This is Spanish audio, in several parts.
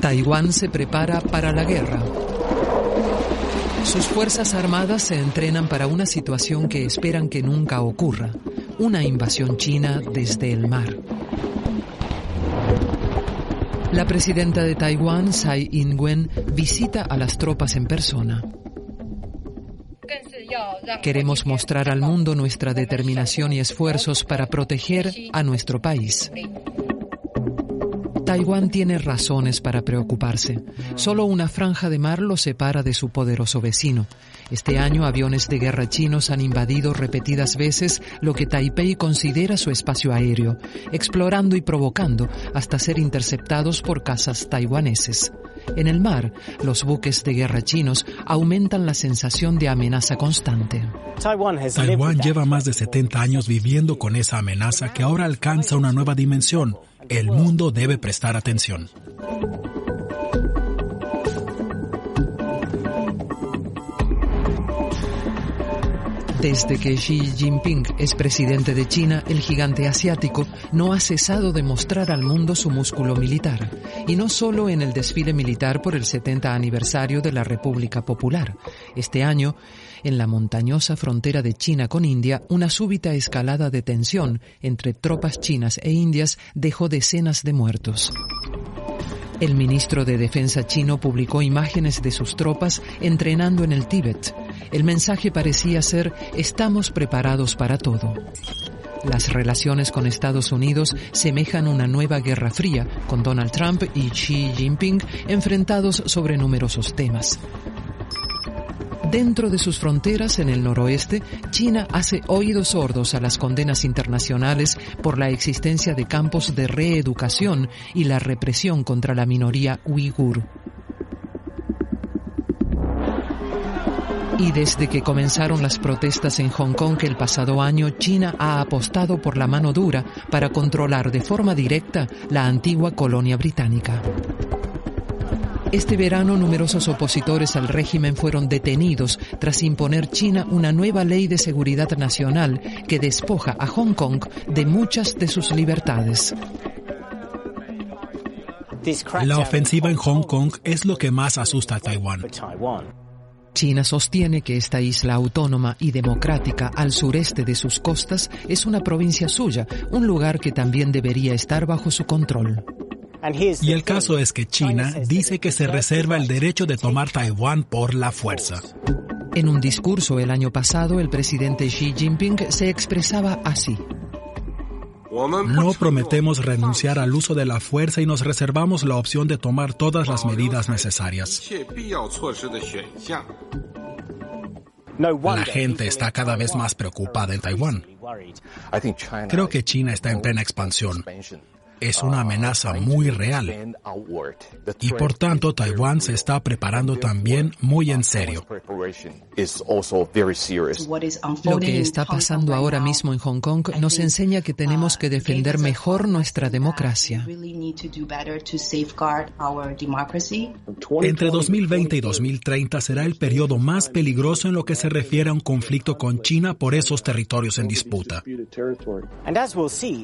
Taiwán se prepara para la guerra. Sus fuerzas armadas se entrenan para una situación que esperan que nunca ocurra, una invasión china desde el mar. La presidenta de Taiwán, Tsai Ing-wen, visita a las tropas en persona. Queremos mostrar al mundo nuestra determinación y esfuerzos para proteger a nuestro país. Taiwán tiene razones para preocuparse. Solo una franja de mar lo separa de su poderoso vecino. Este año, aviones de guerra chinos han invadido repetidas veces lo que Taipei considera su espacio aéreo, explorando y provocando hasta ser interceptados por cazas taiwaneses. En el mar, los buques de guerra chinos aumentan la sensación de amenaza constante. Taiwán lleva más de 70 años viviendo con esa amenaza que ahora alcanza una nueva dimensión. El mundo debe prestar atención. Desde que Xi Jinping es presidente de China, el gigante asiático no ha cesado de mostrar al mundo su músculo militar. Y no solo en el desfile militar por el 70 aniversario de la República Popular. Este año, en la montañosa frontera de China con India, una súbita escalada de tensión entre tropas chinas e indias dejó decenas de muertos. El ministro de Defensa chino publicó imágenes de sus tropas entrenando en el Tíbet. El mensaje parecía ser: estamos preparados para todo. Las relaciones con Estados Unidos semejan una nueva guerra fría, con Donald Trump y Xi Jinping enfrentados sobre numerosos temas. Dentro de sus fronteras, en el noroeste, China hace oídos sordos a las condenas internacionales por la existencia de campos de reeducación y la represión contra la minoría uigur. Y desde que comenzaron las protestas en Hong Kong el pasado año, China ha apostado por la mano dura para controlar de forma directa la antigua colonia británica. Este verano, numerosos opositores al régimen fueron detenidos tras imponer China una nueva ley de seguridad nacional que despoja a Hong Kong de muchas de sus libertades. La ofensiva en Hong Kong es lo que más asusta a Taiwán. China sostiene que esta isla autónoma y democrática al sureste de sus costas es una provincia suya, un lugar que también debería estar bajo su control. Y el caso es que China dice que se reserva el derecho de tomar Taiwán por la fuerza. En un discurso el año pasado, el presidente Xi Jinping se expresaba así: no prometemos renunciar al uso de la fuerza y nos reservamos la opción de tomar todas las medidas necesarias. La gente está cada vez más preocupada en Taiwán. Creo que China está en plena expansión. Es una amenaza muy real. Y por tanto, Taiwán se está preparando también muy en serio. Lo que está pasando ahora mismo en Hong Kong nos enseña que tenemos que defender mejor nuestra democracia. Entre 2020 y 2030 será el periodo más peligroso en lo que se refiere a un conflicto con China por esos territorios en disputa.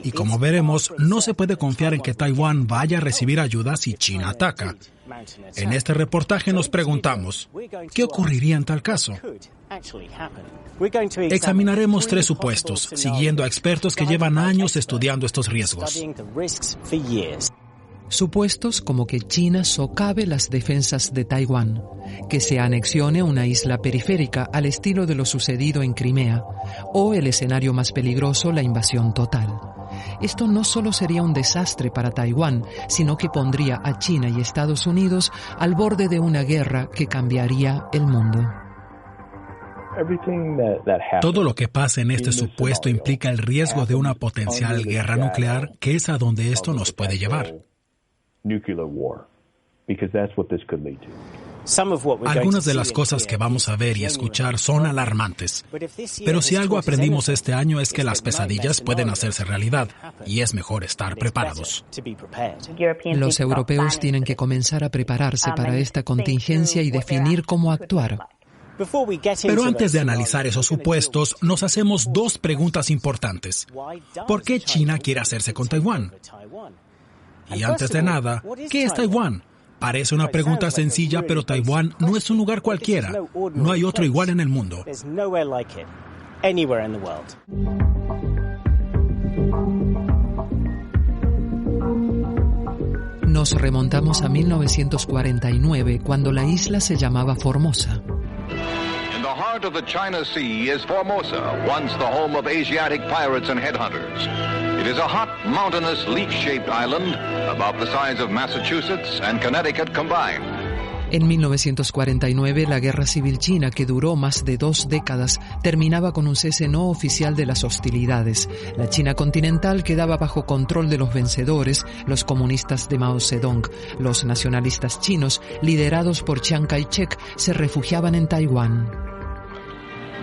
Y como veremos, no se puede confiar en que Taiwán vaya a recibir ayuda si China ataca. En este reportaje nos preguntamos, ¿qué ocurriría en tal caso? Examinaremos 3 supuestos, siguiendo a expertos que llevan años estudiando estos riesgos. Supuestos como que China socave las defensas de Taiwán, que se anexione una isla periférica al estilo de lo sucedido en Crimea, o el escenario más peligroso, la invasión total. Esto no solo sería un desastre para Taiwán, sino que pondría a China y Estados Unidos al borde de una guerra que cambiaría el mundo. Todo lo que pasa en este supuesto implica el riesgo de una potencial guerra nuclear, que es a donde esto nos puede llevar. Algunas de las cosas que vamos a ver y escuchar son alarmantes, pero si algo aprendimos este año es que las pesadillas pueden hacerse realidad y es mejor estar preparados. Los europeos tienen que comenzar a prepararse para esta contingencia y definir cómo actuar. Pero antes de analizar esos supuestos, nos hacemos 2 preguntas importantes. ¿Por qué China quiere hacerse con Taiwán? Y antes de nada, ¿qué es Taiwán? Parece una pregunta sencilla, pero Taiwán no es un lugar cualquiera. No hay otro igual en el mundo. Nos remontamos a 1949, cuando la isla se llamaba Formosa. In the heart of the China Sea is Formosa, once the home of Asiatic pirates and headhunters. It is a hot, mountainous, leaf-shaped island about the size of Massachusetts and Connecticut combined. En 1949, la Guerra Civil China, que duró más de 2 décadas, terminaba con un cese no oficial de las hostilidades. La China continental quedaba bajo control de los vencedores, los comunistas de Mao Zedong. Los nacionalistas chinos, liderados por Chiang Kai-shek, se refugiaban en Taiwán.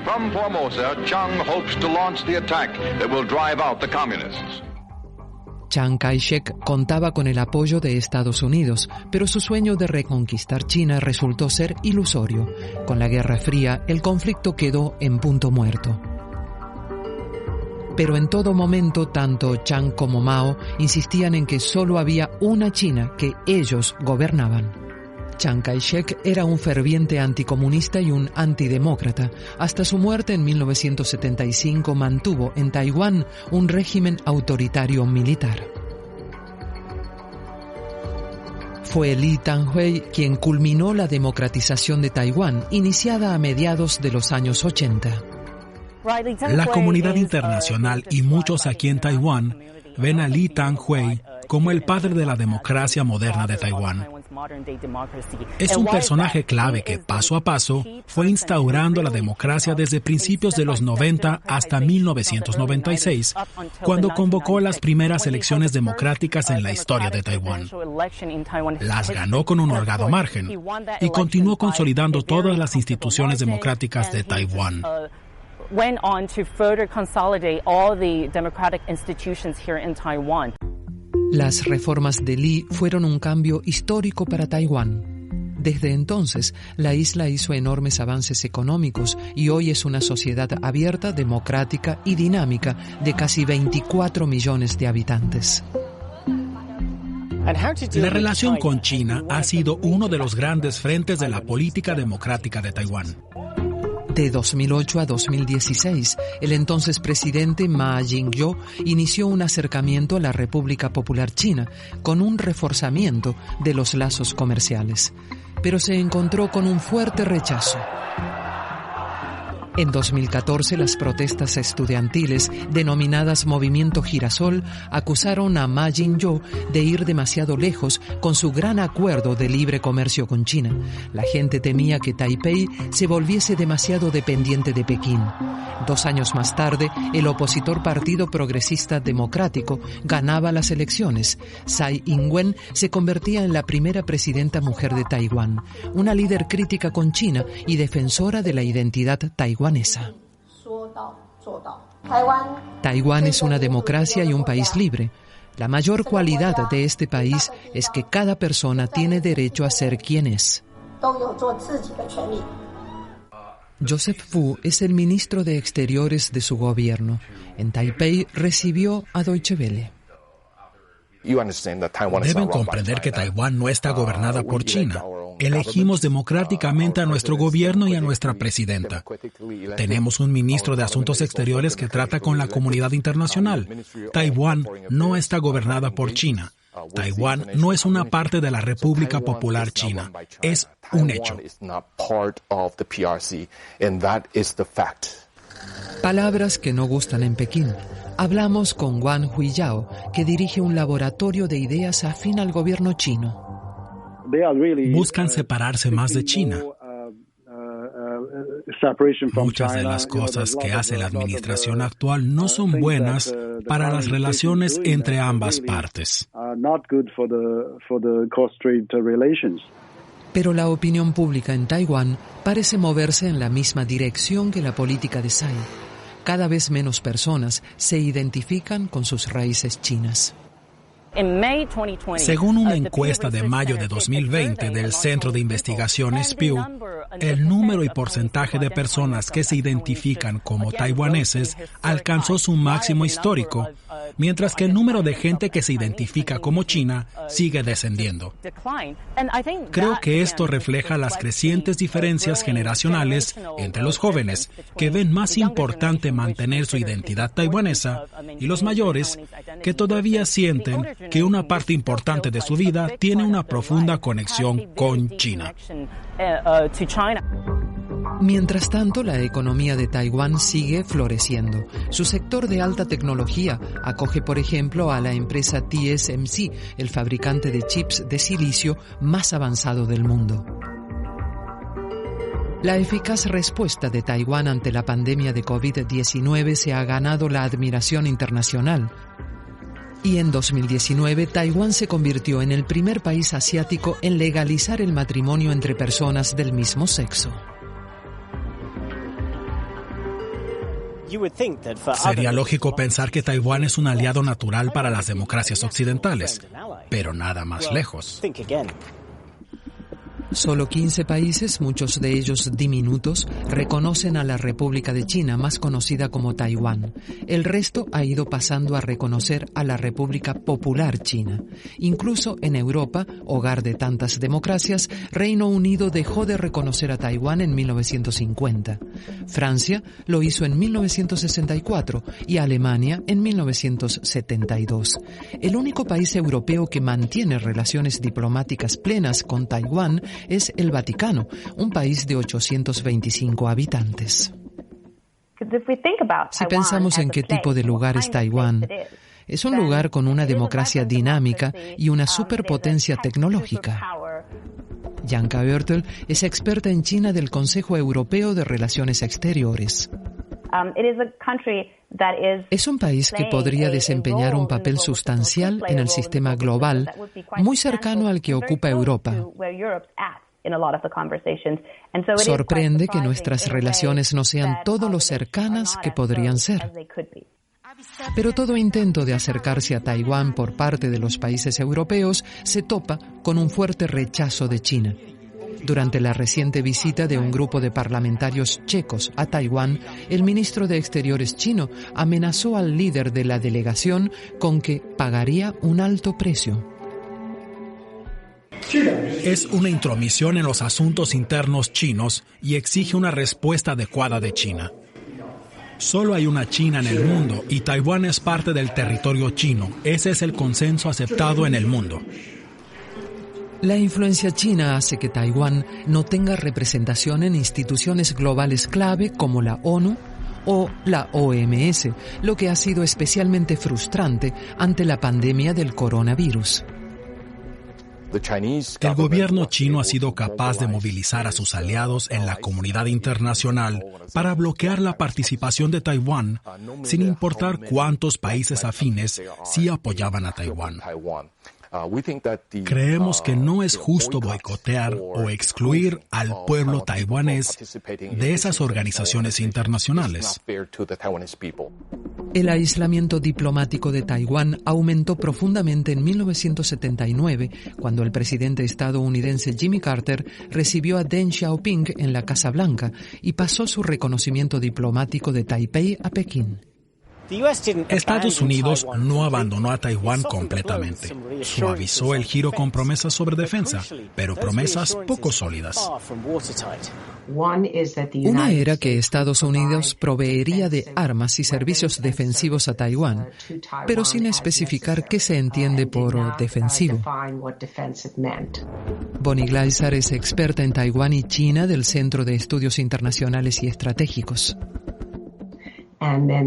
From Formosa, Chiang hopes to launch the attack that will drive out the communists. Chiang Kai-shek contaba con el apoyo de Estados Unidos, pero su sueño de reconquistar China resultó ser ilusorio. Con la Guerra Fría, el conflicto quedó en punto muerto. Pero en todo momento, tanto Chiang como Mao insistían en que solo había una China que ellos gobernaban. Chiang Kai-shek era un ferviente anticomunista y un antidemócrata. Hasta su muerte en 1975 mantuvo en Taiwán un régimen autoritario militar. Fue Lee Teng-hui quien culminó la democratización de Taiwán, iniciada a mediados de los años 80. La comunidad internacional y muchos aquí en Taiwán ven a Lee Teng-hui como el padre de la democracia moderna de Taiwán. Es un personaje clave que, paso a paso, fue instaurando la democracia desde principios de los 90 hasta 1996, cuando convocó las primeras elecciones democráticas en la historia de Taiwán. Las ganó con un holgado margen y continuó consolidando todas las instituciones democráticas de Taiwán. Las reformas de Lee fueron un cambio histórico para Taiwán. Desde entonces, la isla hizo enormes avances económicos y hoy es una sociedad abierta, democrática y dinámica de casi 24 millones de habitantes. La relación con China ha sido uno de los grandes frentes de la política democrática de Taiwán. De 2008 a 2016, el entonces presidente Ma Ying-jeou inició un acercamiento a la República Popular China con un reforzamiento de los lazos comerciales, pero se encontró con un fuerte rechazo. En 2014, las protestas estudiantiles, denominadas Movimiento Girasol, acusaron a Ma Ying-jeou de ir demasiado lejos con su gran acuerdo de libre comercio con China. La gente temía que Taipei se volviese demasiado dependiente de Pekín. 2 años más tarde, el opositor Partido Progresista Democrático ganaba las elecciones. Tsai Ing-wen se convertía en la primera presidenta mujer de Taiwán, una líder crítica con China y defensora de la identidad taiwanesa. Taiwán es una democracia y un país libre. La mayor cualidad de este país es que cada persona tiene derecho a ser quien es. Joseph Fu es el ministro de Exteriores de su gobierno. En Taipei recibió a Deutsche Welle. Deben comprender que Taiwán no está gobernada por China. Elegimos democráticamente a nuestro gobierno y a nuestra presidenta. Tenemos un ministro de Asuntos Exteriores que trata con la comunidad internacional. Taiwán no está gobernada por China. Taiwán no es una parte de la República Popular China. Es un hecho. Palabras que no gustan en Pekín. Hablamos con Wang Huiyao, que dirige un laboratorio de ideas afín al gobierno chino. Buscan separarse más de China. Muchas de las cosas que hace la administración actual no son buenas para las relaciones entre ambas partes. Pero la opinión pública en Taiwán parece moverse en la misma dirección que la política de Tsai. Cada vez menos personas se identifican con sus raíces chinas. Según una encuesta de mayo de 2020 del Centro de Investigaciones Pew, el número y porcentaje de personas que se identifican como taiwaneses alcanzó su máximo histórico, mientras que el número de gente que se identifica como china sigue descendiendo. Creo que esto refleja las crecientes diferencias generacionales entre los jóvenes, que ven más importante mantener su identidad taiwanesa, y los mayores, que todavía sienten que una parte importante de su vida tiene una profunda conexión con China. Mientras tanto, la economía de Taiwán sigue floreciendo. Su sector de alta tecnología acoge, por ejemplo, a la empresa TSMC, el fabricante de chips de silicio más avanzado del mundo. La eficaz respuesta de Taiwán ante la pandemia de COVID-19 se ha ganado la admiración internacional. Y en 2019, Taiwán se convirtió en el primer país asiático en legalizar el matrimonio entre personas del mismo sexo. Sería lógico pensar que Taiwán es un aliado natural para las democracias occidentales, pero nada más lejos. Solo 15 países, muchos de ellos diminutos, reconocen a la República de China, más conocida como Taiwán. El resto ha ido pasando a reconocer a la República Popular China. Incluso en Europa, hogar de tantas democracias, Reino Unido dejó de reconocer a Taiwán en 1950. Francia lo hizo en 1964 y Alemania en 1972. El único país europeo que mantiene relaciones diplomáticas plenas con Taiwán es el Vaticano, un país de 825 habitantes. Si pensamos en qué tipo de lugar es Taiwán, es un lugar con una democracia dinámica y una superpotencia tecnológica. Janka Oertel es experta en China del Consejo Europeo de Relaciones Exteriores. Es un país que podría desempeñar un papel sustancial en el sistema global, muy cercano al que ocupa Europa. Sorprende que nuestras relaciones no sean todo lo cercanas que podrían ser. Pero todo intento de acercarse a Taiwán por parte de los países europeos se topa con un fuerte rechazo de China. Durante la reciente visita de un grupo de parlamentarios checos a Taiwán, el ministro de Exteriores chino amenazó al líder de la delegación con que pagaría un alto precio. Es una intromisión en los asuntos internos chinos y exige una respuesta adecuada de China. Solo hay una China en el mundo y Taiwán es parte del territorio chino. Ese es el consenso aceptado en el mundo. La influencia china hace que Taiwán no tenga representación en instituciones globales clave como la ONU o la OMS, lo que ha sido especialmente frustrante ante la pandemia del coronavirus. El gobierno chino ha sido capaz de movilizar a sus aliados en la comunidad internacional para bloquear la participación de Taiwán, sin importar cuántos países afines sí apoyaban a Taiwán. Creemos que no es justo boicotear o excluir al pueblo taiwanés de esas organizaciones internacionales. El aislamiento diplomático de Taiwán aumentó profundamente en 1979, cuando el presidente estadounidense Jimmy Carter recibió a Deng Xiaoping en la Casa Blanca y pasó su reconocimiento diplomático de Taipei a Pekín. Estados Unidos no abandonó a Taiwán completamente. Suavizó el giro con promesas sobre defensa, pero promesas poco sólidas. Una era que Estados Unidos proveería de armas y servicios defensivos a Taiwán, pero sin especificar qué se entiende por defensivo. Bonnie Gleiser es experta en Taiwán y China del Centro de Estudios Internacionales y Estratégicos.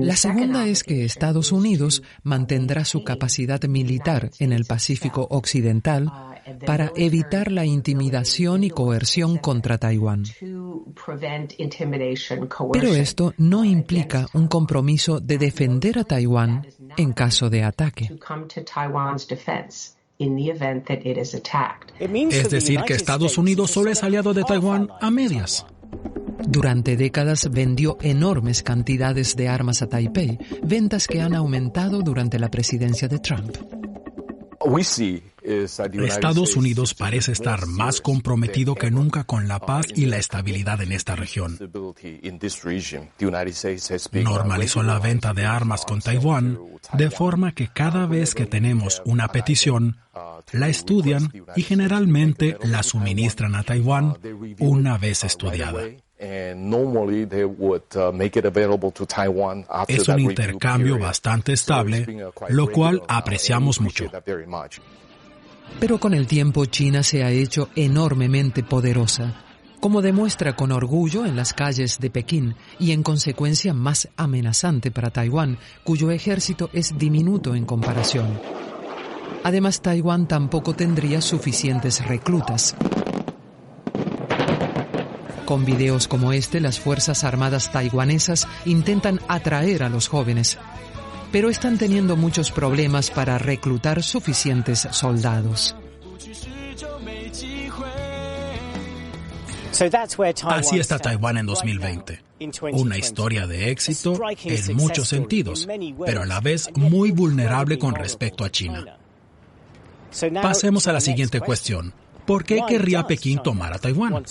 La segunda es que Estados Unidos mantendrá su capacidad militar en el Pacífico Occidental para evitar la intimidación y coerción contra Taiwán. Pero esto no implica un compromiso de defender a Taiwán en caso de ataque. Es decir, que Estados Unidos solo es aliado de Taiwán a medias. Durante décadas vendió enormes cantidades de armas a Taipei, ventas que han aumentado durante la presidencia de Trump. Estados Unidos parece estar más comprometido que nunca con la paz y la estabilidad en esta región. Normalizó la venta de armas con Taiwán, de forma que cada vez que tenemos una petición, la estudian y generalmente la suministran a Taiwán una vez estudiada. Es un intercambio bastante estable, lo cual apreciamos mucho. Pero con el tiempo China se ha hecho enormemente poderosa, como demuestra con orgullo en las calles de Pekín y en consecuencia más amenazante para Taiwán, cuyo ejército es diminuto en comparación. Además, Taiwán tampoco tendría suficientes reclutas. Con videos como este, las Fuerzas Armadas taiwanesas intentan atraer a los jóvenes, pero están teniendo muchos problemas para reclutar suficientes soldados. Así está Taiwán en 2020. Una historia de éxito en muchos sentidos, pero a la vez muy vulnerable con respecto a China. Pasemos a la siguiente cuestión. ¿Por qué querría Pekín tomar a Taiwán?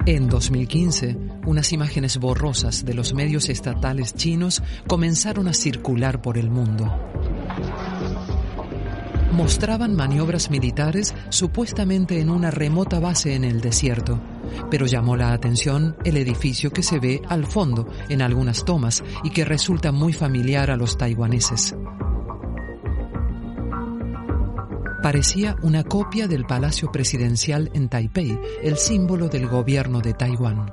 En 2015, unas imágenes borrosas de los medios estatales chinos comenzaron a circular por el mundo. Mostraban maniobras militares supuestamente en una remota base en el desierto, pero llamó la atención el edificio que se ve al fondo en algunas tomas y que resulta muy familiar a los taiwaneses. Parecía una copia del Palacio Presidencial en Taipei, el símbolo del gobierno de Taiwán.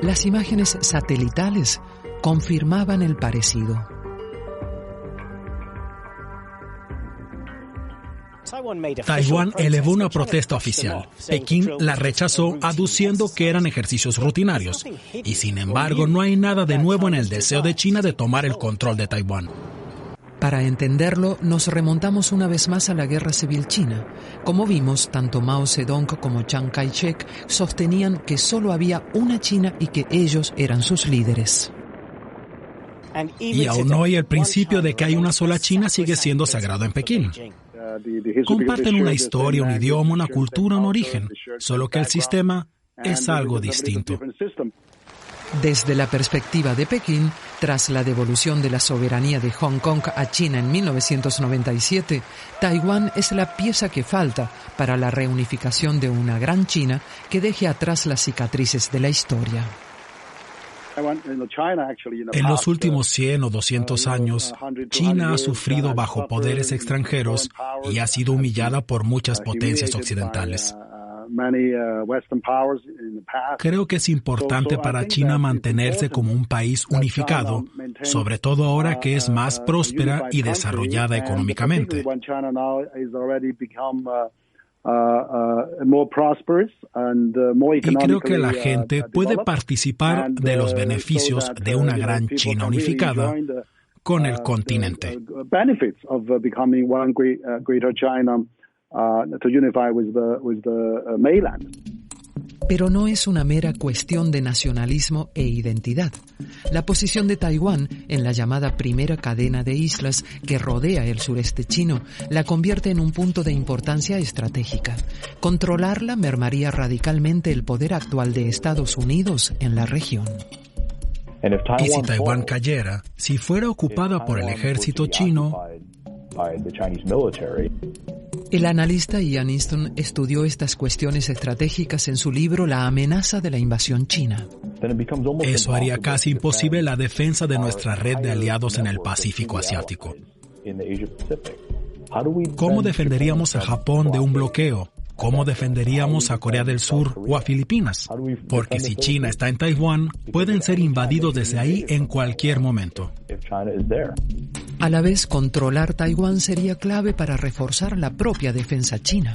Las imágenes satelitales confirmaban el parecido. Taiwán elevó una protesta oficial. Pekín la rechazó aduciendo que eran ejercicios rutinarios. Y sin embargo, no hay nada de nuevo en el deseo de China de tomar el control de Taiwán. Para entenderlo, nos remontamos una vez más a la Guerra Civil China. Como vimos, tanto Mao Zedong como Chiang Kai-shek sostenían que solo había una China y que ellos eran sus líderes. Y aún hoy el principio de que hay una sola China sigue siendo sagrado en Pekín. Comparten una historia, un idioma, una cultura, un origen, solo que el sistema es algo distinto. Desde la perspectiva de Pekín, tras la devolución de la soberanía de Hong Kong a China en 1997, Taiwán es la pieza que falta para la reunificación de una gran China que deje atrás las cicatrices de la historia. En los últimos 100 o 200 años, China ha sufrido bajo poderes extranjeros y ha sido humillada por muchas potencias occidentales. Creo que es importante para China mantenerse como un país unificado, sobre todo ahora que es más próspera y desarrollada económicamente. Y creo que la gente puede participar de los beneficios de una gran China unificada con el continente. Pero no es una mera cuestión de nacionalismo e identidad. La posición de Taiwán en la llamada primera cadena de islas que rodea el sureste chino la convierte en un punto de importancia estratégica. Controlarla mermaría radicalmente el poder actual de Estados Unidos en la región. Y si Taiwán cayera, si fuera ocupada por el ejército chino, el analista Ian Easton estudió estas cuestiones estratégicas en su libro La amenaza de la invasión china. Eso haría casi imposible la defensa de nuestra red de aliados en el Pacífico Asiático. ¿Cómo defenderíamos a Japón de un bloqueo? ¿Cómo defenderíamos a Corea del Sur o a Filipinas? Porque si China está en Taiwán, pueden ser invadidos desde ahí en cualquier momento. A la vez, controlar Taiwán sería clave para reforzar la propia defensa china.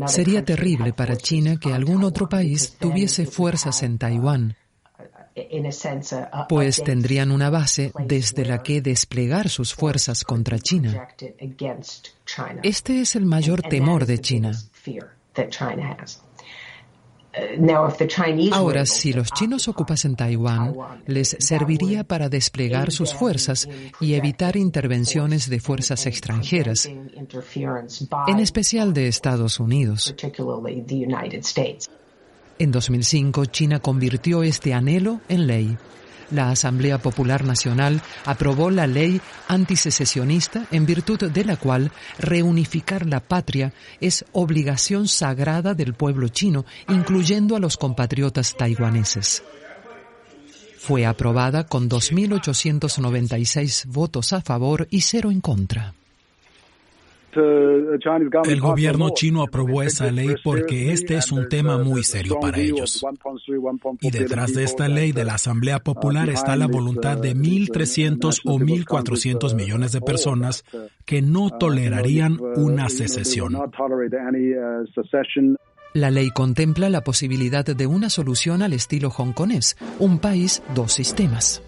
Sería terrible para China que algún otro país tuviese fuerzas en Taiwán, pues tendrían una base desde la que desplegar sus fuerzas contra China. Este es el mayor temor de China. Ahora, si los chinos ocupasen Taiwán, les serviría para desplegar sus fuerzas y evitar intervenciones de fuerzas extranjeras, en especial de Estados Unidos. En 2005, China convirtió este anhelo en ley. La Asamblea Popular Nacional aprobó la ley antisecesionista, en virtud de la cual reunificar la patria es obligación sagrada del pueblo chino, incluyendo a los compatriotas taiwaneses. Fue aprobada con 2.896 votos a favor y 0 en contra. El gobierno chino aprobó esa ley porque este es un tema muy serio para ellos. Y detrás de esta ley de la Asamblea Popular está la voluntad de 1.300 o 1.400 millones de personas que no tolerarían una secesión. La ley contempla la posibilidad de una solución al estilo hongkonés, un país, dos sistemas.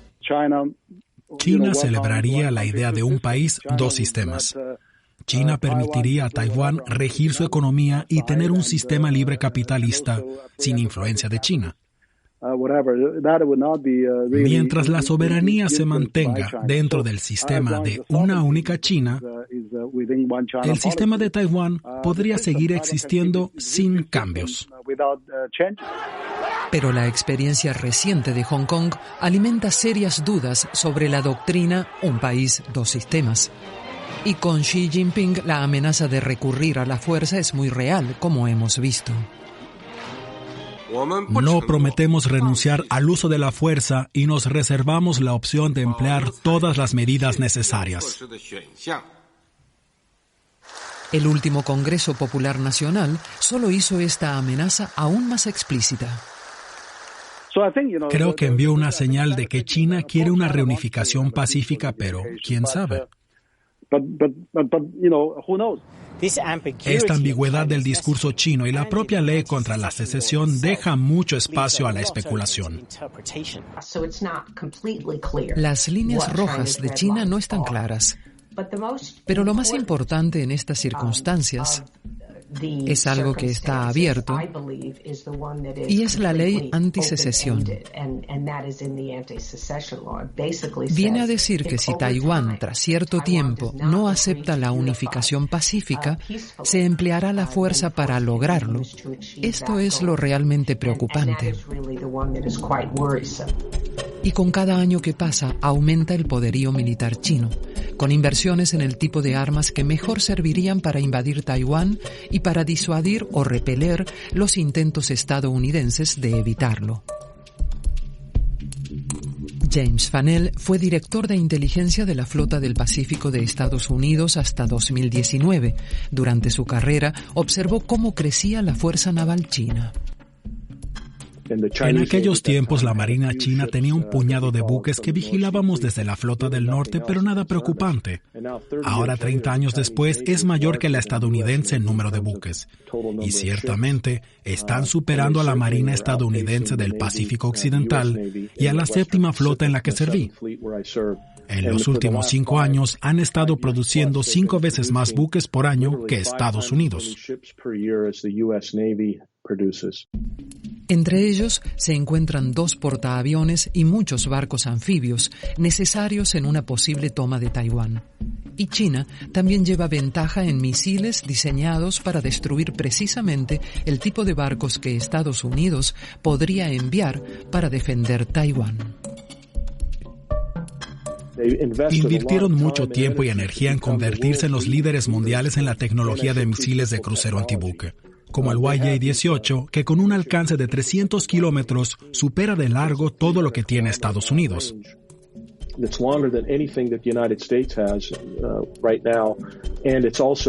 China celebraría la idea de un país, dos sistemas. China permitiría a Taiwán regir su economía y tener un sistema libre capitalista sin influencia de China. Mientras la soberanía se mantenga dentro del sistema de una única China, el sistema de Taiwán podría seguir existiendo sin cambios. Pero la experiencia reciente de Hong Kong alimenta serias dudas sobre la doctrina un país, dos sistemas. Y con Xi Jinping la amenaza de recurrir a la fuerza es muy real, como hemos visto. No prometemos renunciar al uso de la fuerza y nos reservamos la opción de emplear todas las medidas necesarias. El último Congreso Popular Nacional solo hizo esta amenaza aún más explícita. Creo que envió una señal de que China quiere una reunificación pacífica, pero ¿quién sabe? Esta ambigüedad del discurso chino y la propia ley contra la secesión deja mucho espacio a la especulación. Las líneas rojas de China no están claras, pero lo más importante en estas circunstancias es algo que está abierto y es la ley antisecesión. Viene a decir que si Taiwán, tras cierto tiempo, no acepta la unificación pacífica, se empleará la fuerza para lograrlo. Esto es lo realmente preocupante. Y con cada año que pasa, aumenta el poderío militar chino, con inversiones en el tipo de armas que mejor servirían para invadir Taiwán y para disuadir o repeler los intentos estadounidenses de evitarlo. James Fanell fue director de inteligencia de la Flota del Pacífico de Estados Unidos hasta 2019. Durante su carrera, observó cómo crecía la fuerza naval china. En aquellos tiempos, la Marina china tenía un puñado de buques que vigilábamos desde la Flota del Norte, pero nada preocupante. Ahora, 30 años después, es mayor que la estadounidense en número de buques. Y ciertamente, están superando a la Marina estadounidense del Pacífico Occidental y a la séptima flota en la que serví. En los últimos 5 años, han estado produciendo 5 veces más buques por año que Estados Unidos. Entre ellos se encuentran 2 portaaviones y muchos barcos anfibios necesarios en una posible toma de Taiwán. Y China también lleva ventaja en misiles diseñados para destruir precisamente el tipo de barcos que Estados Unidos podría enviar para defender Taiwán. Invirtieron mucho tiempo y energía en convertirse en los líderes mundiales en la tecnología de misiles de crucero antibuque, como el YJ-18, que con un alcance de 300 kilómetros supera de largo todo lo que tiene Estados Unidos.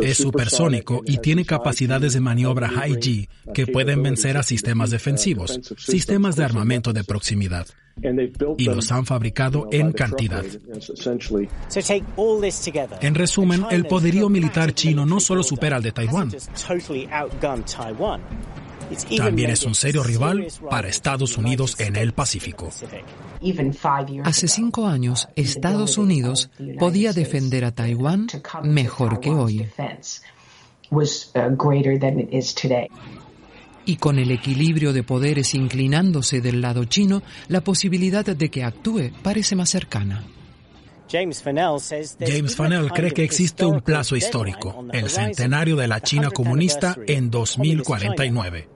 Es supersónico y tiene capacidades de maniobra High G que pueden vencer a sistemas defensivos, sistemas de armamento de proximidad. Y los han fabricado en cantidad. En resumen, el poderío militar chino no solo supera al de Taiwán, también es un serio rival para Estados Unidos en el Pacífico. Hace 5 años, Estados Unidos podía defender a Taiwán mejor que hoy. Y con el equilibrio de poderes inclinándose del lado chino, la posibilidad de que actúe parece más cercana. James Fanell cree que existe un plazo histórico, el centenario de la China comunista en 2049.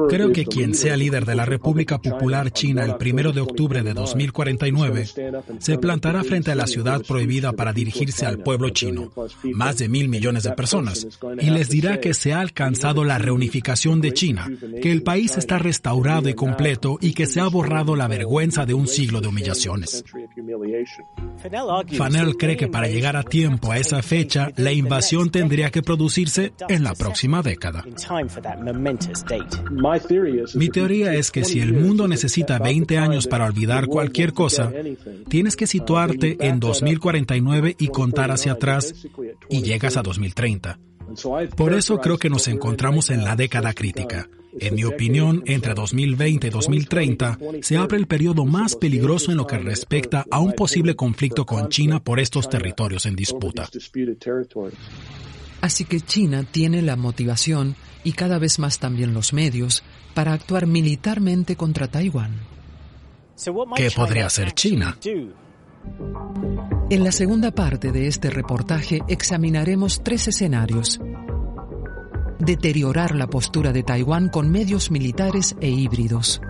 Creo que quien sea líder de la República Popular China el 1 de octubre de 2049 se plantará frente a la ciudad prohibida para dirigirse al pueblo chino, más de 1.000 millones de personas, y les dirá que se ha alcanzado la reunificación de China, que el país está restaurado y completo y que se ha borrado la vergüenza de un siglo de humillaciones. Fanell cree que para llegar a tiempo a esa fecha, la invasión tendría que producirse en la próxima década. Mi teoría es que si el mundo necesita 20 años para olvidar cualquier cosa, tienes que situarte en 2049 y contar hacia atrás, y llegas a 2030. Por eso creo que nos encontramos en la década crítica. En mi opinión, entre 2020 y 2030 se abre el periodo más peligroso en lo que respecta a un posible conflicto con China por estos territorios en disputa. Así que China tiene la motivación, y cada vez más también los medios, para actuar militarmente contra Taiwán. ¿Qué podría hacer China? En la segunda parte de este reportaje examinaremos 3 escenarios. Deteriorar la postura de Taiwán con medios militares e híbridos.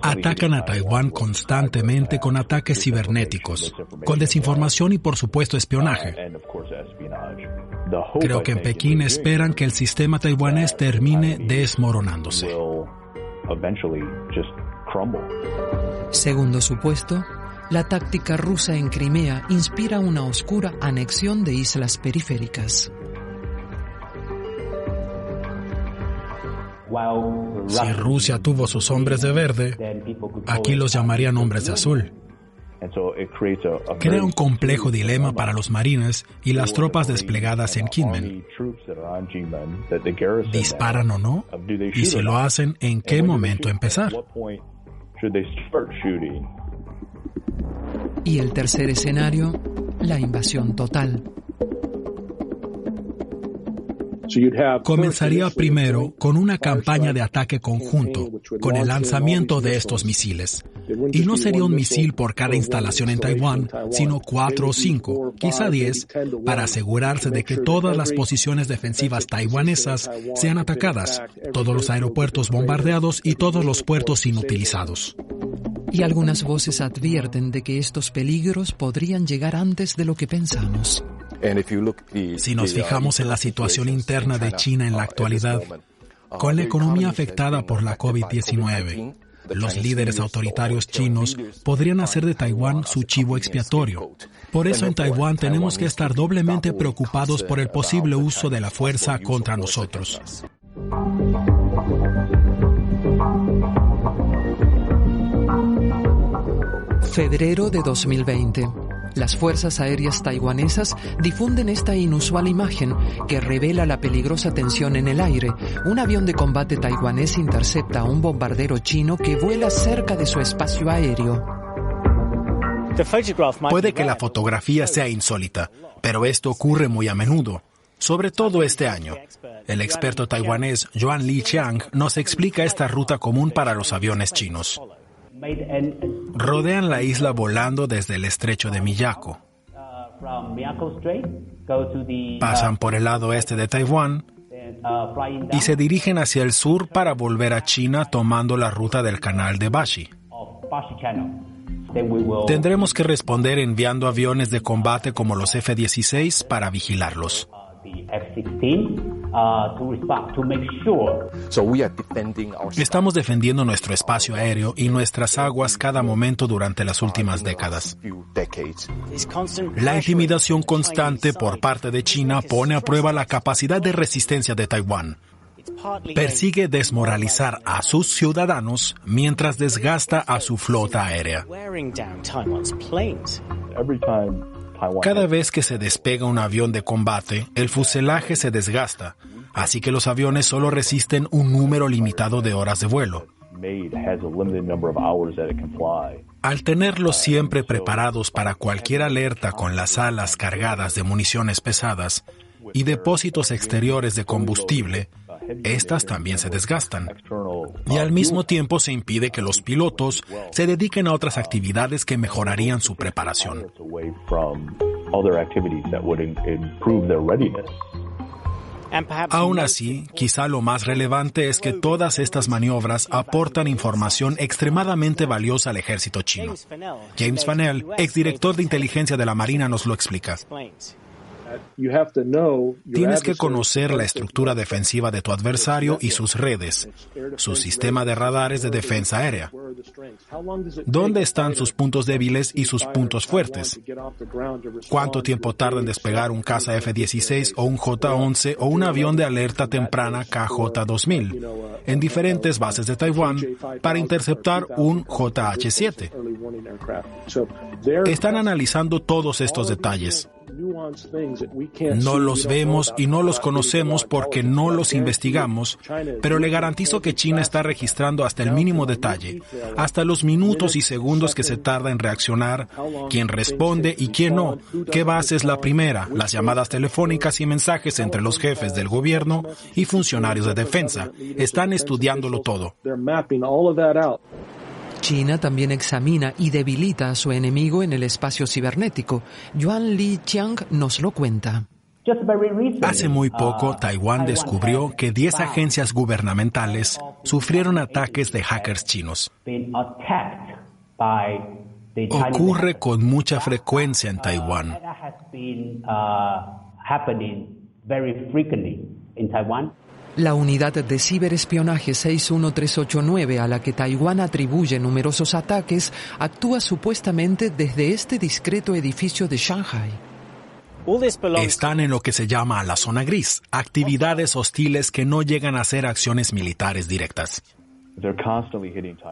Atacan a Taiwán constantemente con ataques cibernéticos, con desinformación y por supuesto espionaje. Creo que en Pekín esperan que el sistema taiwanés termine desmoronándose. Segundo supuesto, la táctica rusa en Crimea inspira una oscura anexión de islas periféricas. Si Rusia tuvo sus hombres de verde, aquí los llamarían hombres de azul. Crea un complejo dilema para los marines y las tropas desplegadas en Kinmen. ¿Disparan o no? Y si lo hacen, ¿en qué momento empezar? Y el tercer escenario, la invasión total. Comenzaría primero con una campaña de ataque conjunto, con el lanzamiento de estos misiles. Y no sería un misil por cada instalación en Taiwán, sino 4 o 5, quizá 10, para asegurarse de que todas las posiciones defensivas taiwanesas sean atacadas, todos los aeropuertos bombardeados y todos los puertos inutilizados. Y algunas voces advierten de que estos peligros podrían llegar antes de lo que pensamos. Si nos fijamos en la situación interna de China en la actualidad, con la economía afectada por la COVID-19, los líderes autoritarios chinos podrían hacer de Taiwán su chivo expiatorio. Por eso en Taiwán tenemos que estar doblemente preocupados por el posible uso de la fuerza contra nosotros. Febrero de 2020. Las fuerzas aéreas taiwanesas difunden esta inusual imagen que revela la peligrosa tensión en el aire. Un avión de combate taiwanés intercepta a un bombardero chino que vuela cerca de su espacio aéreo. Puede que la fotografía sea insólita, pero esto ocurre muy a menudo, sobre todo este año. El experto taiwanés Yuan Li Chiang nos explica esta ruta común para los aviones chinos. Rodean la isla volando desde el estrecho de Miyako. Pasan por el lado este de Taiwán y se dirigen hacia el sur para volver a China tomando la ruta del canal de Bashi. Tendremos que responder enviando aviones de combate como los F-16 para vigilarlos. Estamos defendiendo nuestro espacio aéreo y nuestras aguas cada momento durante las últimas décadas. La intimidación constante por parte de China pone a prueba la capacidad de resistencia de Taiwán. Persigue desmoralizar a sus ciudadanos mientras desgasta a su flota aérea. Cada vez que se despega un avión de combate, el fuselaje se desgasta, así que los aviones solo resisten un número limitado de horas de vuelo. Al tenerlos siempre preparados para cualquier alerta con las alas cargadas de municiones pesadas, y depósitos exteriores de combustible, estas también se desgastan. Y al mismo tiempo se impide que los pilotos se dediquen a otras actividades que mejorarían su preparación. Aún así, quizá lo más relevante es que todas estas maniobras aportan información extremadamente valiosa al ejército chino. James Fanell, exdirector de inteligencia de la Marina, nos lo explica. Tienes que conocer la estructura defensiva de tu adversario y sus redes, su sistema de radares de defensa aérea. ¿Dónde están sus puntos débiles y sus puntos fuertes? ¿Cuánto tiempo tarda en despegar un caza F-16 o un J-11 o un avión de alerta temprana KJ-2000 en diferentes bases de Taiwán para interceptar un JH-7? Están analizando todos estos detalles. No los vemos y no los conocemos porque no los investigamos, pero le garantizo que China está registrando hasta el mínimo detalle, hasta los minutos y segundos que se tarda en reaccionar, quién responde y quién no, qué base es la primera, las llamadas telefónicas y mensajes entre los jefes del gobierno y funcionarios de defensa. Están estudiándolo todo. China también examina y debilita a su enemigo en el espacio cibernético. Yuan Li Qiang nos lo cuenta. Hace muy poco, Taiwán descubrió que 10 agencias gubernamentales sufrieron ataques de hackers chinos. Ocurre con mucha frecuencia en Taiwán. La unidad de ciberespionaje 61389, a la que Taiwán atribuye numerosos ataques, actúa supuestamente desde este discreto edificio de Shanghai. Están en lo que se llama la zona gris, actividades hostiles que no llegan a ser acciones militares directas.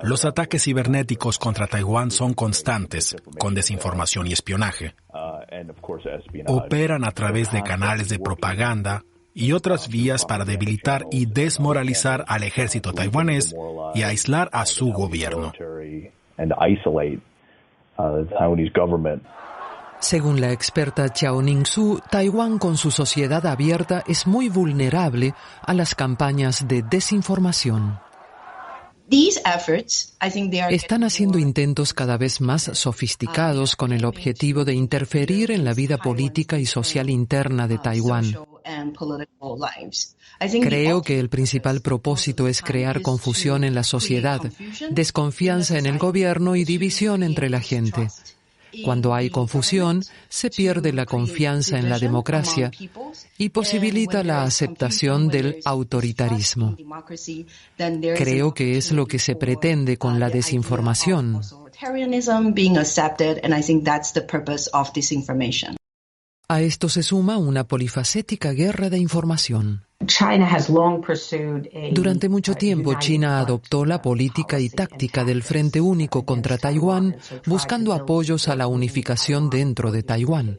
Los ataques cibernéticos contra Taiwán son constantes, con desinformación y espionaje. Operan a través de canales de propaganda y otras vías para debilitar y desmoralizar al ejército taiwanés y aislar a su gobierno. Según la experta Xiaoning Su, Taiwán con su sociedad abierta es muy vulnerable a las campañas de desinformación. Están haciendo intentos cada vez más sofisticados con el objetivo de interferir en la vida política y social interna de Taiwán. Creo que el principal propósito es crear confusión en la sociedad, desconfianza en el gobierno y división entre la gente. Cuando hay confusión, se pierde la confianza en la democracia y posibilita la aceptación del autoritarismo. Creo que es lo que se pretende con la desinformación. A esto se suma una polifacética guerra de información. Durante mucho tiempo, China adoptó la política y táctica del Frente Único contra Taiwán, buscando apoyos a la unificación dentro de Taiwán.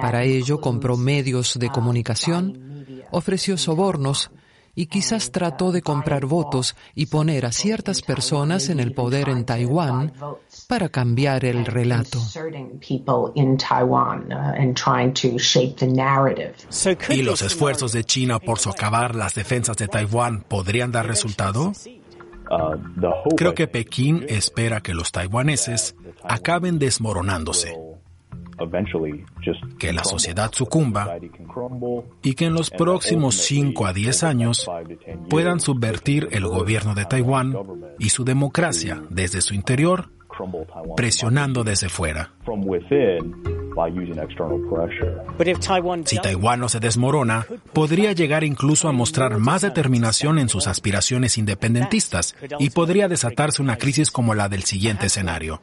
Para ello, compró medios de comunicación, ofreció sobornos y quizás trató de comprar votos y poner a ciertas personas en el poder en Taiwán para cambiar el relato. ¿Y los esfuerzos de China por socavar las defensas de Taiwán podrían dar resultado? Creo que Pekín espera que los taiwaneses acaben desmoronándose, que la sociedad sucumba y que en los próximos 5 a 10 años puedan subvertir el gobierno de Taiwán y su democracia desde su interior, presionando desde fuera. Si Taiwán no se desmorona, podría llegar incluso a mostrar más determinación en sus aspiraciones independentistas y podría desatarse una crisis como la del siguiente escenario.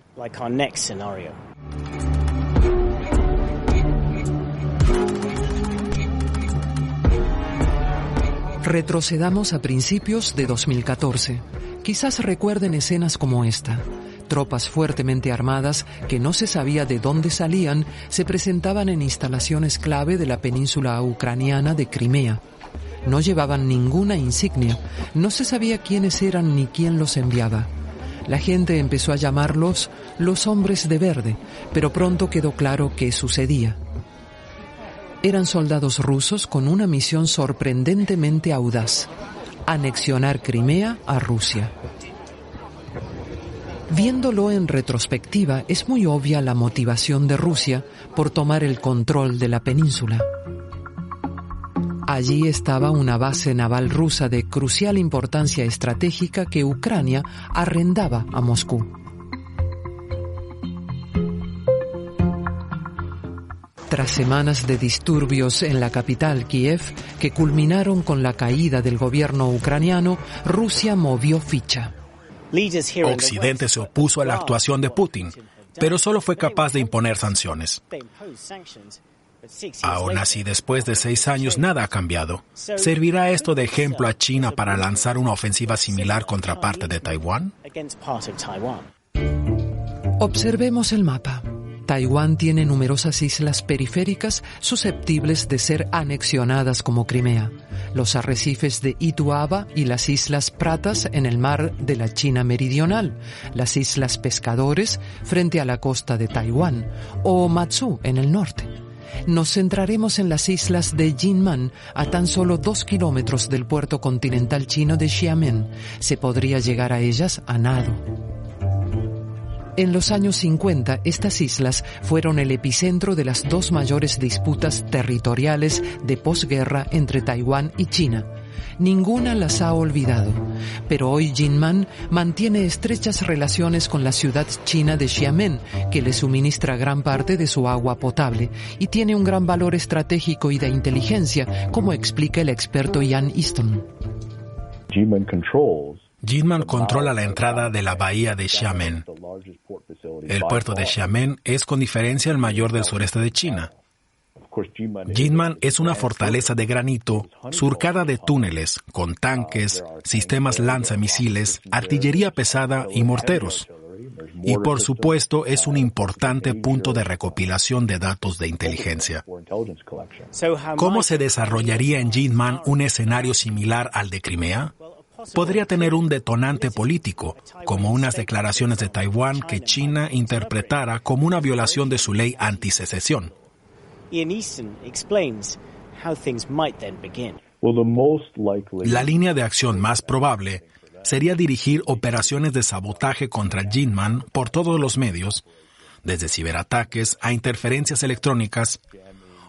Retrocedamos a principios de 2014. Quizás recuerden escenas como esta. Tropas fuertemente armadas, que no se sabía de dónde salían, se presentaban en instalaciones clave de la península ucraniana de Crimea. No llevaban ninguna insignia, no se sabía quiénes eran ni quién los enviaba. La gente empezó a llamarlos los hombres de verde, pero pronto quedó claro qué sucedía. Eran soldados rusos con una misión sorprendentemente audaz: anexionar Crimea a Rusia. Viéndolo en retrospectiva, es muy obvia la motivación de Rusia por tomar el control de la península. Allí estaba una base naval rusa de crucial importancia estratégica que Ucrania arrendaba a Moscú. Tras semanas de disturbios en la capital, Kiev, que culminaron con la caída del gobierno ucraniano, Rusia movió ficha. Occidente se opuso a la actuación de Putin, pero solo fue capaz de imponer sanciones. Aún así, después de 6 años, nada ha cambiado. ¿Servirá esto de ejemplo a China para lanzar una ofensiva similar contra parte de Taiwán? Observemos el mapa. Taiwán tiene numerosas islas periféricas susceptibles de ser anexionadas como Crimea. Los arrecifes de Ituaba y las islas Pratas en el mar de la China meridional, las islas Pescadores frente a la costa de Taiwán o Matsu en el norte. Nos centraremos en las islas de Jinman, a tan solo 2 kilómetros del puerto continental chino de Xiamen. Se podría llegar a ellas a nado. En los años 50, estas islas fueron el epicentro de las 2 mayores disputas territoriales de posguerra entre Taiwán y China. Ninguna las ha olvidado, pero hoy Jinman mantiene estrechas relaciones con la ciudad china de Xiamen, que le suministra gran parte de su agua potable y tiene un gran valor estratégico y de inteligencia, como explica el experto Ian Easton. Jinman controla la entrada de la bahía de Xiamen. El puerto de Xiamen es con diferencia el mayor del sureste de China. Jinman es una fortaleza de granito surcada de túneles, con tanques, sistemas lanzamisiles, artillería pesada y morteros. Y por supuesto es un importante punto de recopilación de datos de inteligencia. ¿Cómo se desarrollaría en Jinman un escenario similar al de Crimea? Podría tener un detonante político, como unas declaraciones de Taiwán que China interpretara como una violación de su ley antisecesión. La línea de acción más probable sería dirigir operaciones de sabotaje contra Jinman por todos los medios, desde ciberataques a interferencias electrónicas,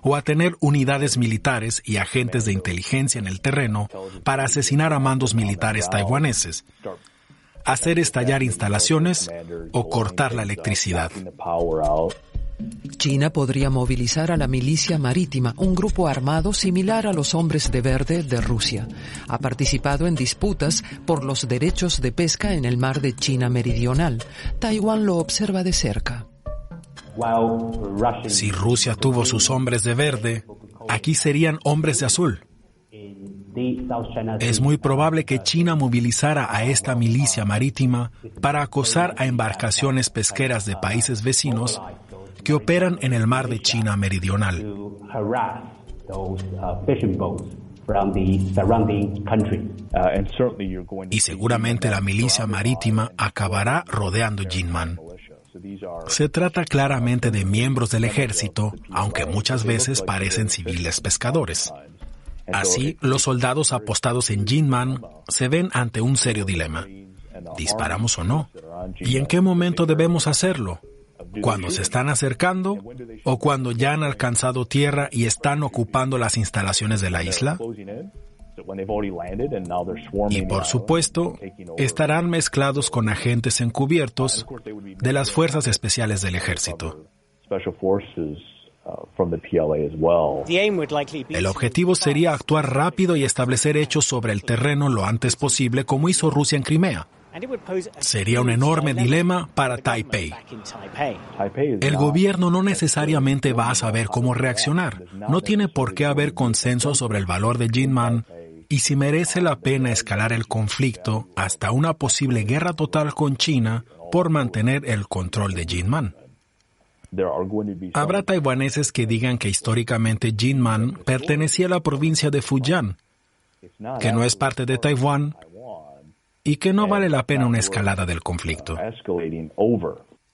o a tener unidades militares y agentes de inteligencia en el terreno para asesinar a mandos militares taiwaneses, hacer estallar instalaciones o cortar la electricidad. China podría movilizar a la milicia marítima, un grupo armado similar a los Hombres de Verde de Rusia. Ha participado en disputas por los derechos de pesca en el mar de China meridional. Taiwán lo observa de cerca. Si Rusia tuvo sus hombres de verde, aquí serían hombres de azul. Es muy probable que China movilizara a esta milicia marítima para acosar a embarcaciones pesqueras de países vecinos que operan en el mar de China meridional. Y seguramente la milicia marítima acabará rodeando Jinman. Se trata claramente de miembros del ejército, aunque muchas veces parecen civiles pescadores. Así, los soldados apostados en Jinman se ven ante un serio dilema. ¿Disparamos o no? ¿Y en qué momento debemos hacerlo? ¿Cuando se están acercando o cuando ya han alcanzado tierra y están ocupando las instalaciones de la isla? Y por supuesto, estarán mezclados con agentes encubiertos de las fuerzas especiales del ejército. El objetivo sería actuar rápido y establecer hechos sobre el terreno lo antes posible, como hizo Rusia en Crimea. Sería un enorme dilema para Taipei. El gobierno no necesariamente va a saber cómo reaccionar. No tiene por qué haber consenso sobre el valor de Jinman y si merece la pena escalar el conflicto hasta una posible guerra total con China por mantener el control de Jinman. Habrá taiwaneses que digan que históricamente Jinman pertenecía a la provincia de Fujian, que no es parte de Taiwán y que no vale la pena una escalada del conflicto.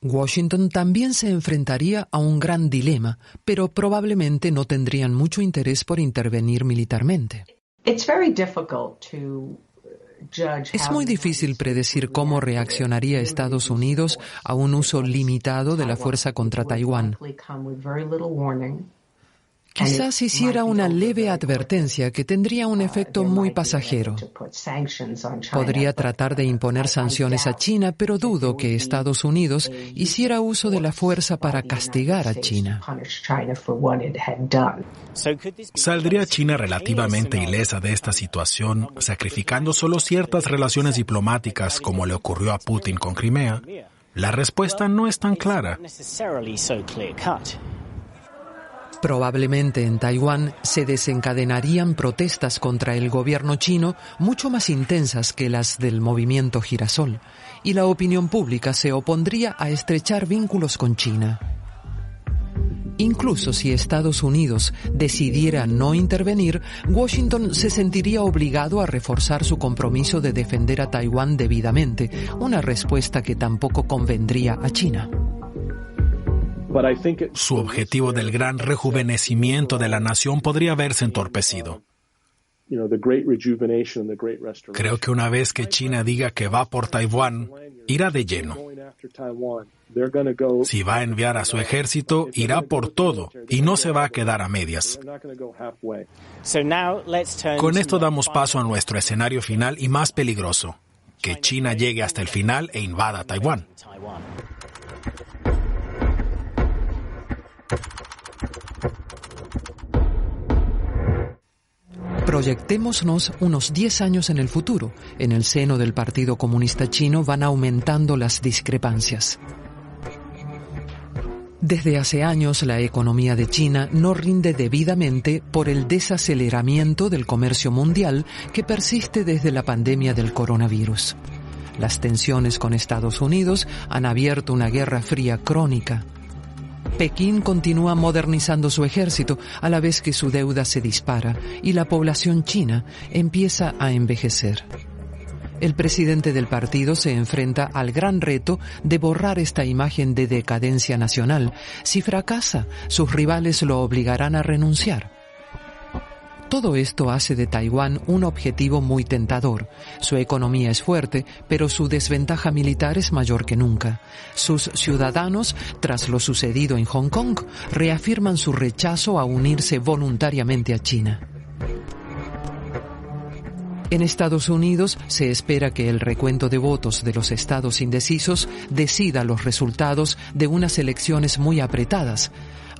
Washington también se enfrentaría a un gran dilema, pero probablemente no tendrían mucho interés por intervenir militarmente. Es muy difícil predecir cómo reaccionaría Estados Unidos a un uso limitado de la fuerza contra Taiwán. Quizás hiciera una leve advertencia que tendría un efecto muy pasajero. Podría tratar de imponer sanciones a China, pero dudo que Estados Unidos hiciera uso de la fuerza para castigar a China. ¿Saldría China relativamente ilesa de esta situación, sacrificando solo ciertas relaciones diplomáticas como le ocurrió a Putin con Crimea? La respuesta no es tan clara. Probablemente en Taiwán se desencadenarían protestas contra el gobierno chino mucho más intensas que las del movimiento Girasol, y la opinión pública se opondría a estrechar vínculos con China. Incluso si Estados Unidos decidiera no intervenir, Washington se sentiría obligado a reforzar su compromiso de defender a Taiwán debidamente, una respuesta que tampoco convendría a China. Su objetivo del gran rejuvenecimiento de la nación podría verse entorpecido. Creo que una vez que China diga que va por Taiwán, irá de lleno. Si va a enviar a su ejército, irá por todo y no se va a quedar a medias. Con esto damos paso a nuestro escenario final y más peligroso, que China llegue hasta el final e invada Taiwán. Proyectémonos unos 10 años en el futuro. En el seno del Partido Comunista Chino van aumentando las discrepancias. Desde hace años la economía de China no rinde debidamente por el desaceleramiento del comercio mundial que persiste desde la pandemia del coronavirus. Las tensiones con Estados Unidos han abierto una guerra fría crónica. Pekín continúa modernizando su ejército a la vez que su deuda se dispara y la población china empieza a envejecer. El presidente del partido se enfrenta al gran reto de borrar esta imagen de decadencia nacional. Si fracasa, sus rivales lo obligarán a renunciar. Todo esto hace de Taiwán un objetivo muy tentador. Su economía es fuerte, pero su desventaja militar es mayor que nunca. Sus ciudadanos, tras lo sucedido en Hong Kong, reafirman su rechazo a unirse voluntariamente a China. En Estados Unidos se espera que el recuento de votos de los estados indecisos decida los resultados de unas elecciones muy apretadas.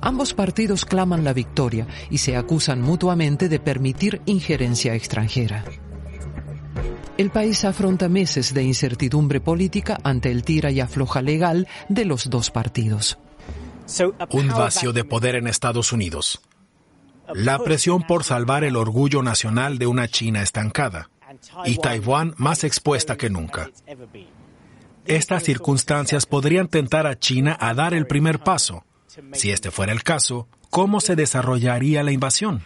Ambos partidos claman la victoria y se acusan mutuamente de permitir injerencia extranjera. El país afronta meses de incertidumbre política ante el tira y afloja legal de los dos partidos. Un vacío de poder en Estados Unidos. La presión por salvar el orgullo nacional de una China estancada y Taiwán más expuesta que nunca. Estas circunstancias podrían tentar a China a dar el primer paso. Si este fuera el caso, ¿cómo se desarrollaría la invasión?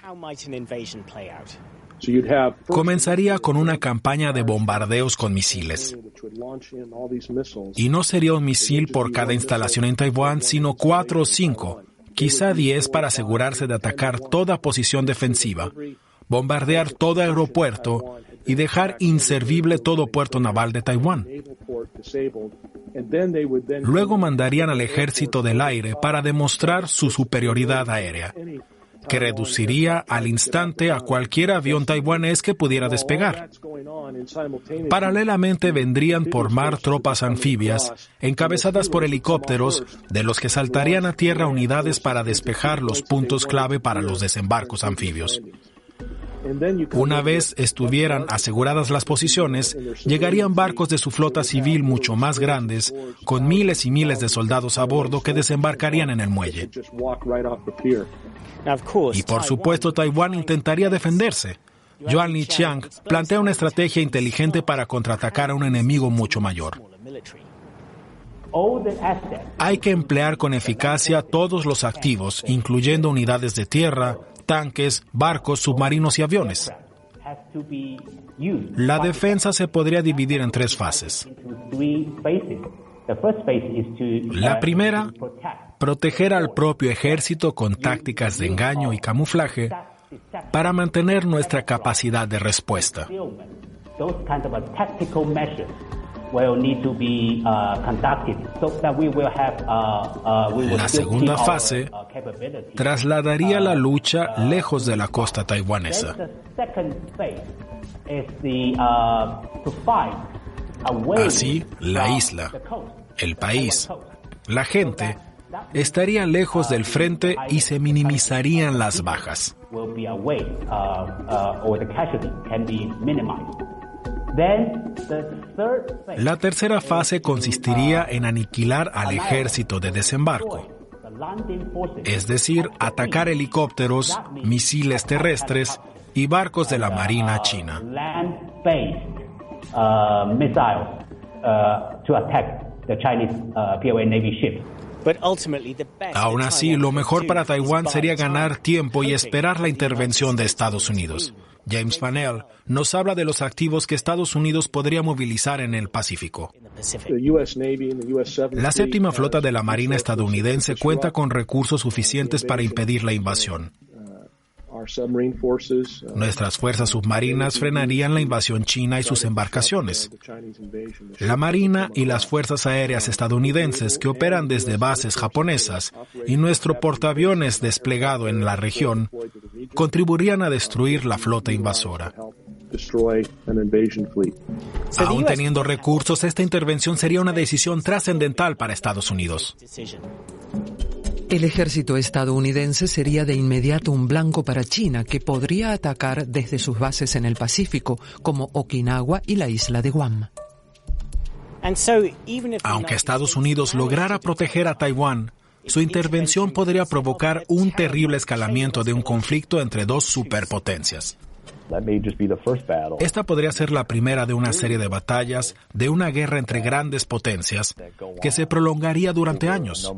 Comenzaría con una campaña de bombardeos con misiles. Y no sería un misil por cada instalación en Taiwán, sino 4 o 5, quizá 10 para asegurarse de atacar toda posición defensiva, bombardear todo aeropuerto y dejar inservible todo puerto naval de Taiwán. Luego mandarían al ejército del aire para demostrar su superioridad aérea, que reduciría al instante a cualquier avión taiwanés que pudiera despegar. Paralelamente vendrían por mar tropas anfibias, encabezadas por helicópteros, de los que saltarían a tierra unidades para despejar los puntos clave para los desembarcos anfibios. Una vez estuvieran aseguradas las posiciones, llegarían barcos de su flota civil mucho más grandes, con miles y miles de soldados a bordo que desembarcarían en el muelle. Y por supuesto, Taiwán intentaría defenderse. Yuan Liqiang plantea una estrategia inteligente para contraatacar a un enemigo mucho mayor. Hay que emplear con eficacia todos los activos, incluyendo unidades de tierra, tanques, barcos, submarinos y aviones. La defensa se podría dividir en 3 fases. La primera, proteger al propio ejército con tácticas de engaño y camuflaje para mantener nuestra capacidad de respuesta. La segunda fase trasladaría la lucha lejos de la costa taiwanesa. Así, la isla, el país, la gente estaría lejos del frente y se minimizarían las bajas. La tercera fase consistiría en aniquilar al ejército de desembarco, es decir, atacar helicópteros, misiles terrestres y barcos de la Marina china. Aún así, lo mejor para Taiwán sería ganar tiempo y esperar la intervención de Estados Unidos. James Fanell nos habla de los activos que Estados Unidos podría movilizar en el Pacífico. La séptima flota de la Marina estadounidense cuenta con recursos suficientes para impedir la invasión. Nuestras fuerzas submarinas frenarían la invasión china y sus embarcaciones. La Marina y las fuerzas aéreas estadounidenses que operan desde bases japonesas y nuestro portaaviones desplegado en la región contribuirían a destruir la flota invasora. Aún teniendo recursos, esta intervención sería una decisión trascendental para Estados Unidos. El ejército estadounidense sería de inmediato un blanco para China, que podría atacar desde sus bases en el Pacífico, como Okinawa y la isla de Guam. Aunque Estados Unidos lograra proteger a Taiwán, su intervención podría provocar un terrible escalamiento de un conflicto entre dos superpotencias. Esta podría ser la primera de una serie de batallas, de una guerra entre grandes potencias, que se prolongaría durante años.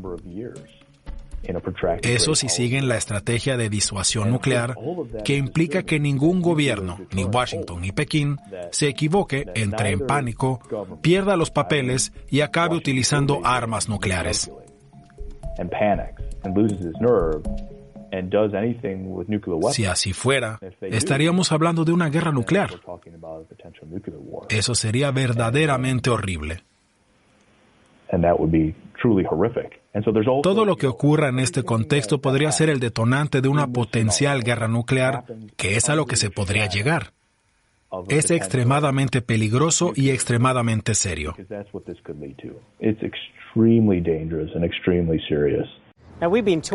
Eso si siguen la estrategia de disuasión nuclear, que implica que ningún gobierno, ni Washington ni Pekín, se equivoque, entre en pánico, pierda los papeles y acabe utilizando armas nucleares. Si así fuera, estaríamos hablando de una guerra nuclear. Eso sería verdaderamente horrible. Todo lo que ocurra en este contexto podría ser el detonante de una potencial guerra nuclear, que es a lo que se podría llegar. Es extremadamente peligroso y extremadamente serio.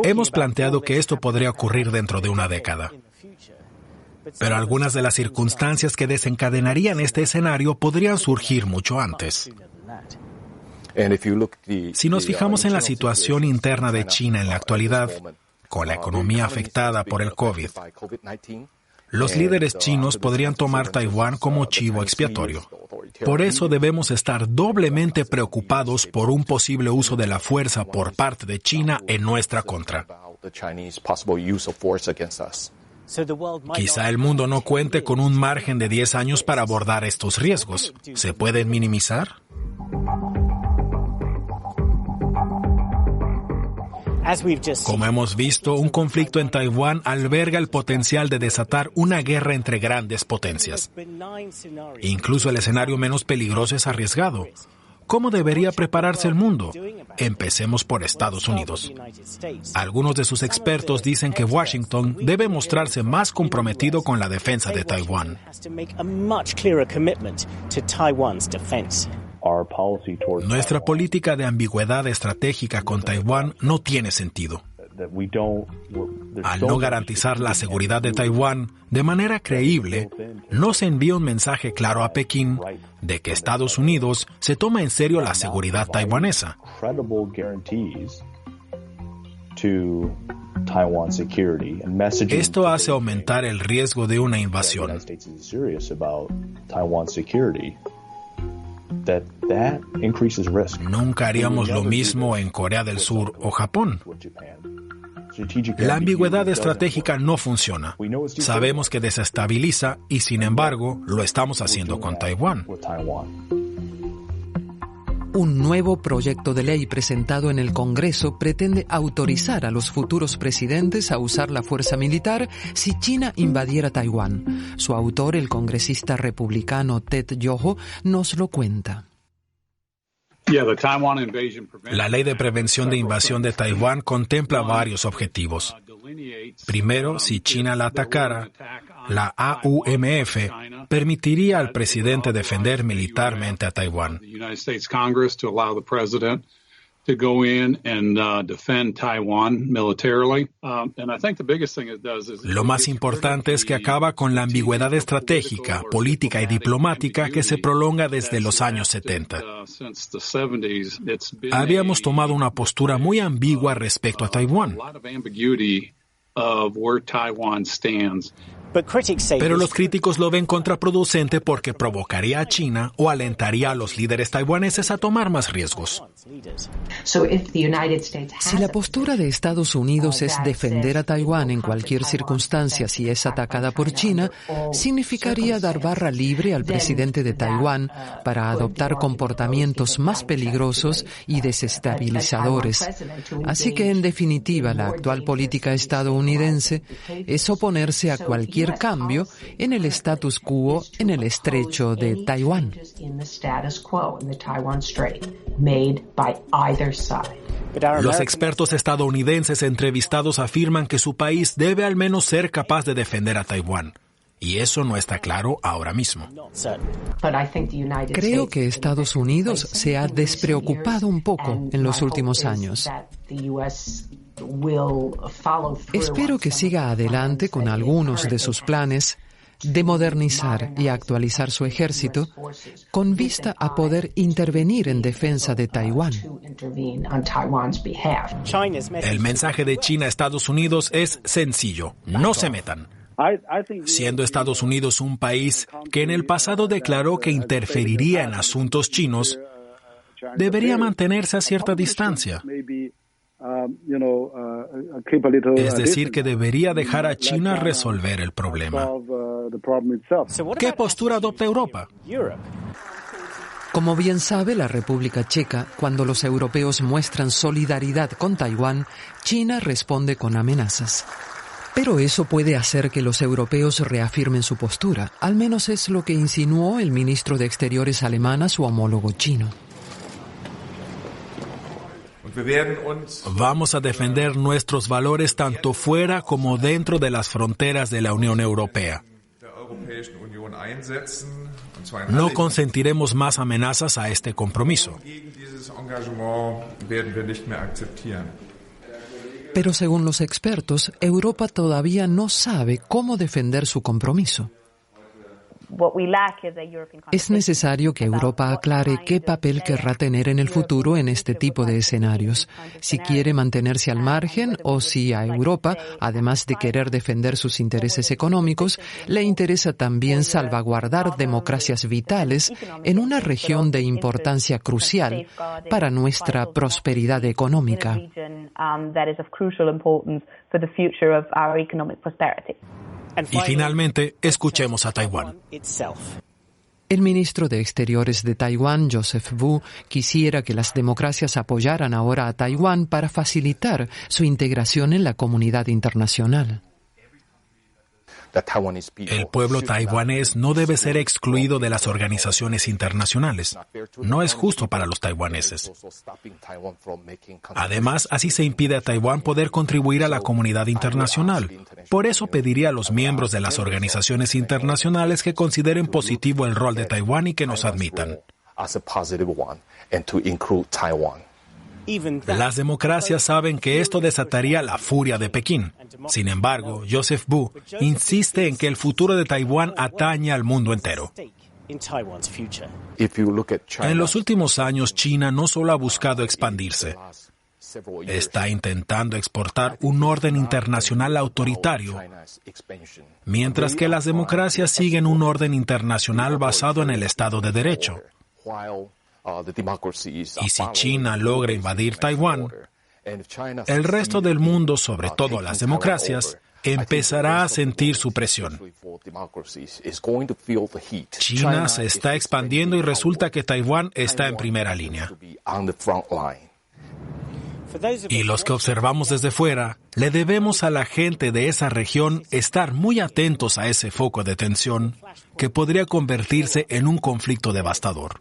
Hemos planteado que esto podría ocurrir dentro de una década. Pero algunas de las circunstancias que desencadenarían este escenario podrían surgir mucho antes. Si nos fijamos en la situación interna de China en la actualidad, con la economía afectada por el COVID, los líderes chinos podrían tomar Taiwán como chivo expiatorio. Por eso debemos estar doblemente preocupados por un posible uso de la fuerza por parte de China en nuestra contra. Quizá el mundo no cuente con un margen de 10 años para abordar estos riesgos. ¿Se pueden minimizar? Como hemos visto, un conflicto en Taiwán alberga el potencial de desatar una guerra entre grandes potencias. Incluso el escenario menos peligroso es arriesgado. ¿Cómo debería prepararse el mundo? Empecemos por Estados Unidos. Algunos de sus expertos dicen que Washington debe mostrarse más comprometido con la defensa de Taiwán. Nuestra política de ambigüedad estratégica con Taiwán no tiene sentido. Al no garantizar la seguridad de Taiwán de manera creíble, no se envía un mensaje claro a Pekín de que Estados Unidos se toma en serio la seguridad taiwanesa. Esto hace aumentar el riesgo de una invasión. Nunca haríamos lo mismo en Corea del Sur o Japón. La ambigüedad estratégica no funciona. Sabemos que desestabiliza y, sin embargo, lo estamos haciendo con Taiwán. Un nuevo proyecto de ley presentado en el Congreso pretende autorizar a los futuros presidentes a usar la fuerza militar si China invadiera Taiwán. Su autor, el congresista republicano Ted Yoho, nos lo cuenta. La ley de prevención de invasión de Taiwán contempla varios objetivos. Primero, si China la atacara, la AUMF permitiría al presidente defender militarmente a Taiwán. Lo más importante es que acaba con la ambigüedad estratégica, política y diplomática que se prolonga desde los años 70. Habíamos tomado una postura muy ambigua respecto a Taiwán. Pero los críticos lo ven contraproducente porque provocaría a China o alentaría a los líderes taiwaneses a tomar más riesgos. Si la postura de Estados Unidos es defender a Taiwán en cualquier circunstancia si es atacada por China, significaría dar barra libre al presidente de Taiwán para adoptar comportamientos más peligrosos y desestabilizadores. Así que, en definitiva, la actual política estadounidense es oponerse a cualquier cambio en el status quo en el estrecho de Taiwán. Los expertos estadounidenses entrevistados afirman que su país debe al menos ser capaz de defender a Taiwán. Y eso no está claro ahora mismo. Creo que Estados Unidos se ha despreocupado un poco en los últimos años. Espero que siga adelante con algunos de sus planes de modernizar y actualizar su ejército con vista a poder intervenir en defensa de Taiwán. El mensaje de China a Estados Unidos es sencillo: no se metan. Siendo Estados Unidos un país que en el pasado declaró que interferiría en asuntos chinos, debería mantenerse a cierta distancia. Es decir, que debería dejar a China resolver el problema. ¿Qué postura adopta Europa? Como bien sabe la República Checa, cuando los europeos muestran solidaridad con Taiwán, China responde con amenazas. Pero eso puede hacer que los europeos reafirmen su postura. Al menos es lo que insinuó el ministro de Exteriores alemán a su homólogo chino. Vamos a defender nuestros valores tanto fuera como dentro de las fronteras de la Unión Europea. No consentiremos más amenazas a este compromiso. Pero según los expertos, Europa todavía no sabe cómo defender su compromiso. Es necesario que Europa aclare qué papel querrá tener en el futuro en este tipo de escenarios. Si quiere mantenerse al margen o si a Europa, además de querer defender sus intereses económicos, le interesa también salvaguardar democracias vitales en una región de importancia crucial para nuestra prosperidad económica. Y finalmente, escuchemos a Taiwán. El ministro de Exteriores de Taiwán, Joseph Wu, quisiera que las democracias apoyaran ahora a Taiwán para facilitar su integración en la comunidad internacional. El pueblo taiwanés no debe ser excluido de las organizaciones internacionales. No es justo para los taiwaneses. Además, así se impide a Taiwán poder contribuir a la comunidad internacional. Por eso pediría a los miembros de las organizaciones internacionales que consideren positivo el rol de Taiwán y que nos admitan. Las democracias saben que esto desataría la furia de Pekín. Sin embargo, Joseph Wu insiste en que el futuro de Taiwán atañe al mundo entero. En los últimos años, China no solo ha buscado expandirse, está intentando exportar un orden internacional autoritario, mientras que las democracias siguen un orden internacional basado en el Estado de Derecho. Y si China logra invadir Taiwán, el resto del mundo, sobre todo las democracias, empezará a sentir su presión. China se está expandiendo y resulta que Taiwán está en primera línea. Y los que observamos desde fuera, le debemos a la gente de esa región estar muy atentos a ese foco de tensión que podría convertirse en un conflicto devastador.